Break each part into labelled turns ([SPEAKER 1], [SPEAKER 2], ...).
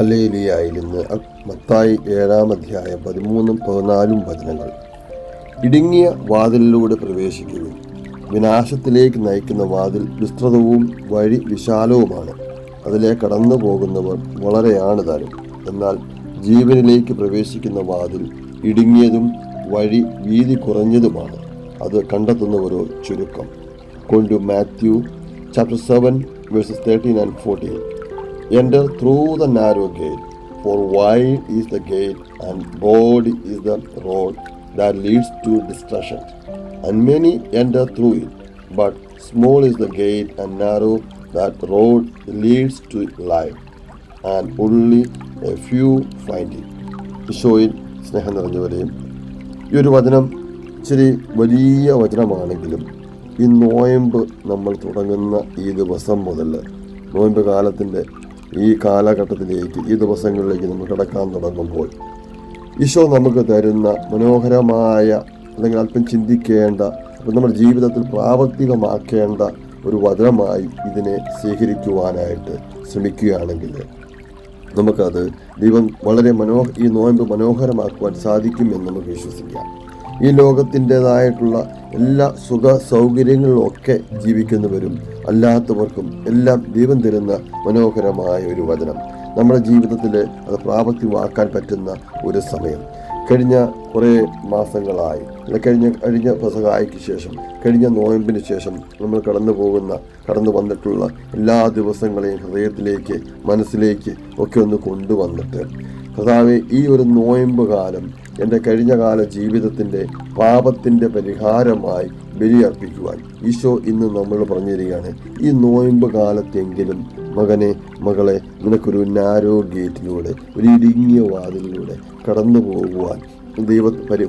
[SPEAKER 1] ഹല്ലേലൂയായിൽ നിന്ന് മത്തായി 7-ാം അധ്യായം 13-14 വചനങ്ങൾ. ഇടുങ്ങിയ വാതിലിലൂടെ പ്രവേശിക്കുകയും വിനാശത്തിലേക്ക് നയിക്കുന്ന വാതിൽ വിസ്തൃതവും വഴി വിശാലവുമാണ്. അതിലെ കടന്നു പോകുന്നവർ വളരെയാണ് താനും. എന്നാൽ ജീവനിലേക്ക് പ്രവേശിക്കുന്ന വാതിൽ ഇടുങ്ങിയതും വഴി വീതി കുറഞ്ഞതുമാണ്. അത് കണ്ടെത്തുന്നവരോ ചുരുക്കം. കൊണ്ട് Mathew chapter 7 verses 13 and 14. Enter through the narrow gate, for wide is the gate and broad is the road that leads to destruction, and many enter through it. But small is the gate and narrow that road leads to life, and only a few find it. ഈശോയിൽ സ്നേഹം നിറഞ്ഞവരെയും, ഈ ഒരു വചനം ഇച്ചിരി വലിയ വചനമാണെങ്കിലും ഈ നോയമ്പ് നമ്മൾ തുടങ്ങുന്ന ഈ ദിവസം മുതൽ നോയമ്പ് കാലത്തിൻ്റെ ഈ കാലഘട്ടത്തിലേക്ക്, ഈ ദിവസങ്ങളിലേക്ക് നമ്മൾ കടക്കാൻ തുടങ്ങുമ്പോൾ ഈശോ നമുക്ക് തരുന്ന മനോഹരമായ, അല്ലെങ്കിൽ അല്പം ചിന്തിക്കേണ്ട, നമ്മുടെ ജീവിതത്തിൽ പ്രാവർത്തികമാക്കേണ്ട ഒരു വചനമായി ഇതിനെ സ്വീകരിക്കുവാനായിട്ട് ശ്രമിക്കുകയാണെങ്കിൽ നമുക്കത് ദൈവം വളരെ ഈ നോയമ്പ് മനോഹരമാക്കുവാൻ സാധിക്കുമെന്ന് നമുക്ക് വിശ്വസിക്കാം. ഈ ലോകത്തിൻ്റെതായിട്ടുള്ള എല്ലാ സുഖ സൗകര്യങ്ങളിലൊക്കെ ജീവിക്കുന്നവരും അല്ലാത്തവർക്കും എല്ലാം ദൈവം തരുന്ന മനോഹരമായ ഒരു വചനം നമ്മുടെ ജീവിതത്തിൽ അത് പ്രാവർത്തികമാക്കാൻ പറ്റുന്ന ഒരു സമയം. കഴിഞ്ഞ കുറേ മാസങ്ങളായി, കഴിഞ്ഞ പെസഹായ്ക്ക് ശേഷം, കഴിഞ്ഞ നോയമ്പിന് ശേഷം നമ്മൾ കടന്നു വന്നിട്ടുള്ള എല്ലാ ദിവസങ്ങളെയും ഹൃദയത്തിലേക്ക്, മനസ്സിലേക്ക് ഒക്കെ ഒന്ന് കൊണ്ടുവന്നിട്ട്, കർത്താവേ, ഈ ഒരു നോയമ്പ് കാലം എൻ്റെ കഴിഞ്ഞകാല ജീവിതത്തിൻ്റെ പാപത്തിൻ്റെ പരിഹാരമായി ബലിയർപ്പിക്കുവാൻ ഈശോ ഇന്ന് നമ്മൾ പറഞ്ഞു തരികയാണ്. ഈ നോയമ്പ് കാലത്തെങ്കിലും മകനെ, മകളെ, നിനക്കൊരു നാരോ ഗേറ്റിലൂടെ, ഒരു ഇടുങ്ങിയ വാതിലിലൂടെ കടന്നു പോകുവാൻ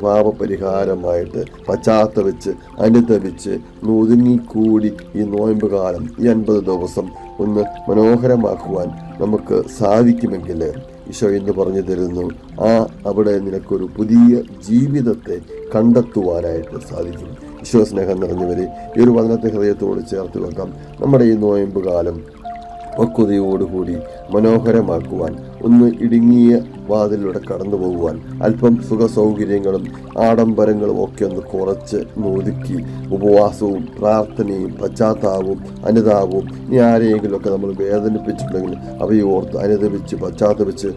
[SPEAKER 1] പാപ പരിഹാരമായിട്ട് പശ്ചാത്തപിച്ച് അനുതപിച്ച് ഒതുങ്ങിക്കൂടി ഈ നോയമ്പ് കാലം, ഈ 50 ദിവസം ഒന്ന് മനോഹരമാക്കുവാൻ നമുക്ക് സാധിക്കുമെങ്കിൽ ഈശോ ഇന്ന് പറഞ്ഞു തരുന്നു, അവിടെ നിനക്കൊരു പുതിയ ജീവിതത്തെ കണ്ടെത്തുവാനായിട്ട് സാധിക്കും. ഈശോ സ്നേഹം നിറഞ്ഞവരെ, ഈ ഒരു വചനത്തെ ഹൃദയത്തോട് ചേർത്ത് വെക്കാം. നമ്മുടെ ഈ നോയമ്പ് കാലം പക്വതയോടുകൂടി മനോഹരമാക്കുവാൻ, ഒന്ന് ഇടുങ്ങിയ വാതിലൂടെ കടന്നു പോകുവാൻ, അല്പം സുഖ സൗകര്യങ്ങളും ആഡംബരങ്ങളും ഒക്കെ ഒന്ന് കുറച്ച് ഒതുക്കി, ഉപവാസവും പ്രാർത്ഥനയും പശ്ചാത്താപവും അനുതാപവും, ഇനി ആരെയെങ്കിലുമൊക്കെ നമ്മൾ വേദനിപ്പിച്ചിട്ടുണ്ടെങ്കിൽ അവയെ ഓർത്ത് അനുദപിച്ച് പശ്ചാത്തപിച്ച്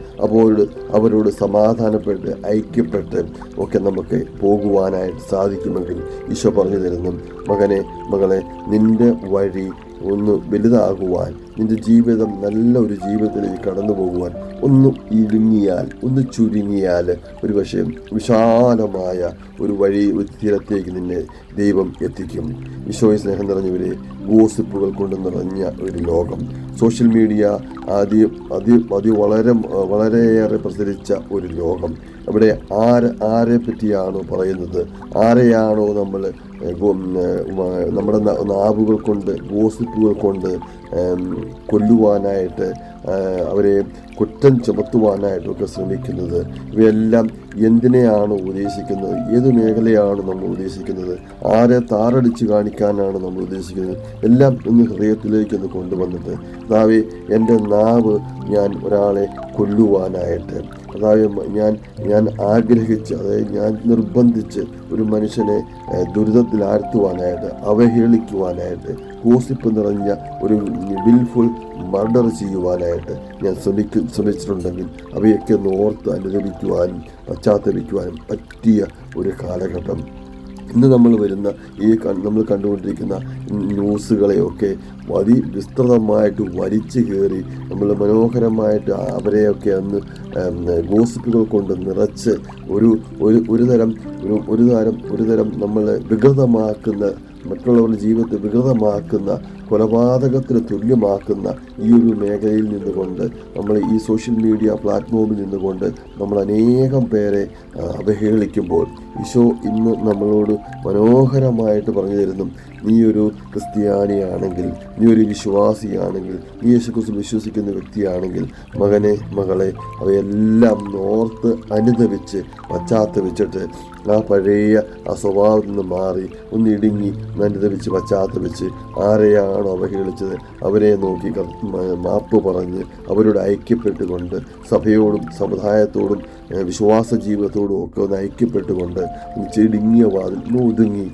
[SPEAKER 1] അവരോട് സമാധാനപ്പെട്ട് ഐക്യപ്പെട്ട് ഒക്കെ നമുക്ക് പോകുവാനായിട്ട് സാധിക്കുമെങ്കിൽ ഈശോ പറഞ്ഞു തരുന്നു, മകനെ, മകളെ, നിന്റെ വഴി ഒന്ന് വലുതാകുവാൻ, നിന്റെ ജീവിതം നല്ല ഒരു ജീവിതത്തിലേക്ക് കടന്നു പോകുവാൻ ഒന്ന് ഇടുങ്ങിയാൽ, ഒന്ന് ചുരുങ്ങിയാൽ, ഒരു പക്ഷേ വിശാലമായ ഒരു വഴി, ഒരു തീരത്തേക്ക് നിന്നെ ദൈവം എത്തിക്കും. ഈശോയെ സ്നേഹം നിറഞ്ഞവരെ, ഗോസിപ്പുകൾ കൊണ്ട് നിറഞ്ഞ ഒരു ലോകം, സോഷ്യൽ മീഡിയ വളരെയേറെ പ്രചരിച്ച ഒരു ലോകം. അവിടെ ആരെ പറ്റിയാണോ പറയുന്നത്, ആരെയാണോ നമ്മൾ നമ്മുടെ നാവുകൾ കൊണ്ട്, ഗോസിപ്പുകൾ കൊണ്ട് കൊല്ലുവാനായിട്ട്, അവരെ കുറ്റം ചുമത്തുവാനായിട്ടൊക്കെ ശ്രമിക്കുന്നത്, ഇവയെല്ലാം എന്തിനെയാണ് ഉദ്ദേശിക്കുന്നത്, ഏത് മേഖലയാണ് നമ്മൾ ഉദ്ദേശിക്കുന്നത്, ആരെ താറടിച്ച് കാണിക്കാനാണ് നമ്മൾ ഉദ്ദേശിക്കുന്നത്, എല്ലാം ഒന്ന് ഹൃദയത്തിലേക്കൊന്ന് കൊണ്ടുവന്നിട്ട്, അതാവേ, എൻ്റെ നാവ് ഞാൻ ഒരാളെ കൊല്ലുവാനായിട്ട്, അതായത് ഞാൻ ആഗ്രഹിച്ച്, അതായത് ഞാൻ നിർബന്ധിച്ച് ഒരു മനുഷ്യനെ ദുരിതത്തിലാഴ്ത്തുവാനായിട്ട്, അവഹേളിക്കുവാനായിട്ട്, ഗോസിപ്പ് നിറഞ്ഞ ഒരു വിൽഫുൾ മർഡർ ചെയ്യുവാനായിട്ട് ഞാൻ ശ്രമിച്ചിട്ടുണ്ടെങ്കിൽ അവയൊക്കെ ഒന്ന് ഓർത്ത് അനുദപിക്കുവാനും പശ്ചാത്തപിക്കുവാനും പറ്റിയ ഒരു കാലഘട്ടം. ഇന്ന് നമ്മൾ കണ്ടുകൊണ്ടിരിക്കുന്ന ന്യൂസുകളെയൊക്കെ വിസ്തൃതമായിട്ട് വലിച്ചു കയറി നമ്മൾ മനോഹരമായിട്ട് അവരെയൊക്കെ അന്ന് ഗോസിപ്പുകൾ കൊണ്ട് നിറച്ച് ഒരു തരം നമ്മൾ വികൃതമാക്കുന്ന, മറ്റുള്ളവരുടെ ജീവിതത്തെ വികൃതമാക്കുന്ന, കൊലപാതകത്തിന് തുല്യമാക്കുന്ന ഈ ഒരു മേഖലയിൽ നിന്നുകൊണ്ട്, നമ്മൾ ഈ സോഷ്യൽ മീഡിയ പ്ലാറ്റ്ഫോമിൽ നിന്നുകൊണ്ട് നമ്മൾ അനേകം പേരെ അവഹേളിക്കുമ്പോൾ ഈശോ ഇന്ന് നമ്മളോട് മനോഹരമായിട്ട് പറഞ്ഞു തരുന്നു, നീ ഒരു ക്രിസ്ത്യാനിയാണെങ്കിൽ, നീ ഒരു വിശ്വാസിയാണെങ്കിൽ, നീ യേശുക്രിസ്തു വിശ്വസിക്കുന്ന വ്യക്തിയാണെങ്കിൽ, മകനെ മകളെ അവയെല്ലാം ഓർത്ത് അനുദപിച്ച് പശ്ചാത്തപിച്ചിട്ട് ആ പഴയ ആ സ്വഭാവത്തിൽ നിന്ന് മാറി ഒന്ന് ഇടുങ്ങി അനുദപിച്ച് പശ്ചാത്തപിച്ച് ആരെയാണോ അവഹേളിച്ചത് അവരെ നോക്കി മാപ്പ് പറഞ്ഞ് അവരോട് ഐക്യപ്പെട്ടുകൊണ്ട് സഭയോടും സമുദായത്തോടും വിശ്വാസ ജീവിതത്തോടും ഒക്കെ ഒന്ന് ഐക്യപ്പെട്ടുകൊണ്ട് ഇടുങ്ങിയ വാതിൽ ഒതുങ്ങി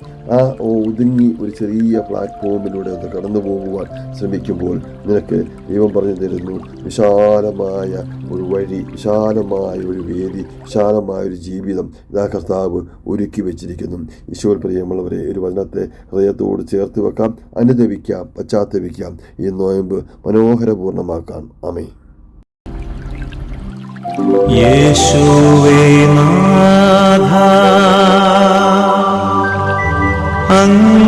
[SPEAKER 1] ഒതുങ്ങി ഒരു ചെറിയ പ്ലാറ്റ്ഫോമിലൂടെ ഒന്ന് കടന്നു പോകുവാൻ ശ്രമിക്കുമ്പോൾ നിനക്ക് ദൈവം പറഞ്ഞു തരുന്നു വിശാലമായ ഒരു വഴി, വിശാലമായ ഒരു വേദി, വിശാലമായ ഒരു ജീവിതം ഇതാ കർത്താവ് ഒരുക്കി വെച്ചിരിക്കുന്നു. ഈശോയിൽ പ്രിയമുള്ളവരെ, ഒരു വചനത്തെ ഹൃദയത്തോട് ചേർത്ത് വെക്കാം, അനുദപിക്കാം, പശ്ചാത്തപിക്കാം, ഈ നോയമ്പ് മനോഹരപൂർണ്ണമാക്കാം. ആമേൻ.
[SPEAKER 2] യേശുവേ നാഥ, അങ്ങ്